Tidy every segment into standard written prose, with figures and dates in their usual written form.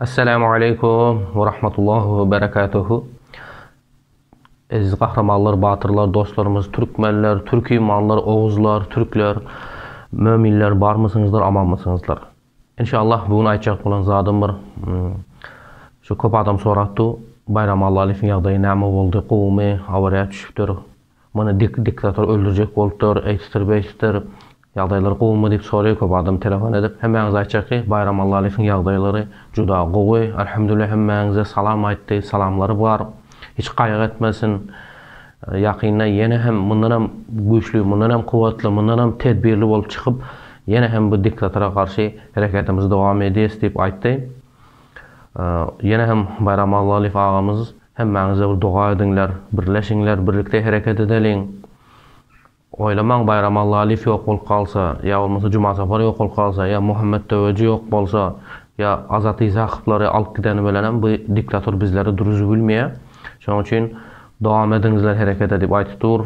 Assalamu alaikum ve rahmetullahi ve berekatuhu. Aziz kahramanlar, batırlar, dostlarımız, Türkmenler, Türk imanlar, Oğuzlar, Türkler, müminler, bar mısınızlar, aman mısınızlar? İnşallah bugün aytacak bolan zadım bir şu köp adam soratdı. Bayram Allah'ın yağdayı näme boldy? Kowmy awara düşüpdir. Mana diktator öldürecek bolupdyr, eýtdir. Ýagdaýlary gowmy diýip soraýar köp adam telefon edip. Hemmäňiz aýtjaky Bayram Allah'ın yağdaýlary juda gowy. Alhamdulillah hemmäňize salam aýtdy, salamlary bar. Hiç gaýgy etmesin. Ýakynda ýene hem mundan hem güýçlü, mundan hem kuwatly, mundan hem tedbirli bolup çykyp, ýene hem bu diktatora karşı hereketimizi dowam edýäs diýip aýtdy. Ýene hem Bayram Allah'ın agamyz hemmäňize bir dua edinler, birleşinler, birlikde hereket edeliň. Oýlamaň Bayram Allah'ın ýok bolup kalsa, ýa bolmasa Juma Safar ýok bolup kalsa, ýa Muhammed Töweji ýok bolsa, ýa Azat Isakyplary alyp gideni bilen bu diktator bizleri duruzu bilmeýär. Şoň üçin dowam ediňizler, hereket edip aýtypdyr.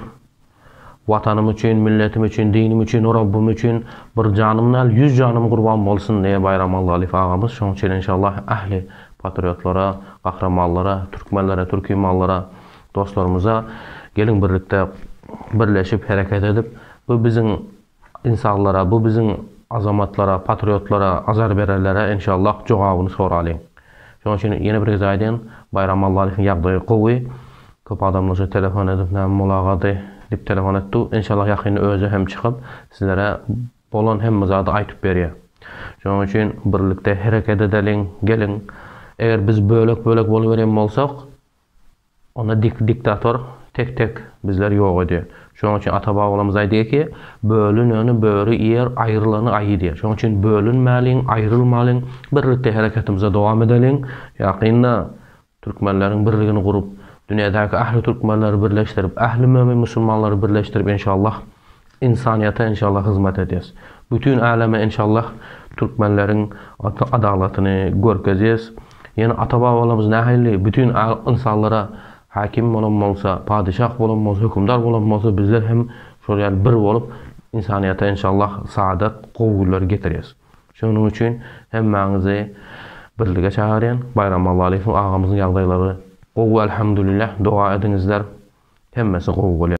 Watanym üçin, milletim üçin, dinim üçin, Rabbim üçin bir janymdan 100 janym gurban bolsun diye Bayram Allah'ın agamyz. Şoň üçin inşallah ähli patriotlara, kahramanlara, türkmenlere, türk imanlara, dostlarımıza gelin birlikte birleşip hareket edip bu bizim insanlara, bu bizim azamatlara, patriotlara, azar bererlere inşallah jogabyny soralyň. Şoň üçin ýene bir aýdyn, Bayram Allah'ın ýagdaýy gowy. Köp adamlar telefon edip näme bolagady diýip telefon etdi. İnşallah ýakynda özü hem çykyp sizlere bolan hemme zady aýtyp berýär. Şoň üçin birlikde hareket edeliň, gelin. Eger biz bölek bolup berýän bolsak, ona diktator tek bizler ýok edi. Şoň üçin ata-babalarymyz aýdy ki, bölüneni böwri ýer, aýrylany aýy diýer. Şoň üçin bölünmäliň, aýrylmalyň, birlikde hereketimize dowam edeliň. Ýakynda türkmenleriň birligini gurup, dünýädäki ähli türkmenleri birleşdirip, ähli mömin musulmanlary birleşdirip inşallah insaniýete inşallah hyzmat edýäs. Bütün aleme inşallah türkmenleriň adalatyny görkezýäs. Ýani ata-babalarymyz nähili bütün insanlara hakim bolan bolsa, padyşah bolan bolsa, hökümdar bolan bolsa bizler hem şol bir bolup insaniýete inşallah saadat, gowgullar getirýäs. Şonuň üçin hemmäňizi birlige çağırýan Bayram Allah'ın agamyzyň ýagdaýlary gowy elhamdülillah dua ediňizler. Hemmesi gowy bolýar.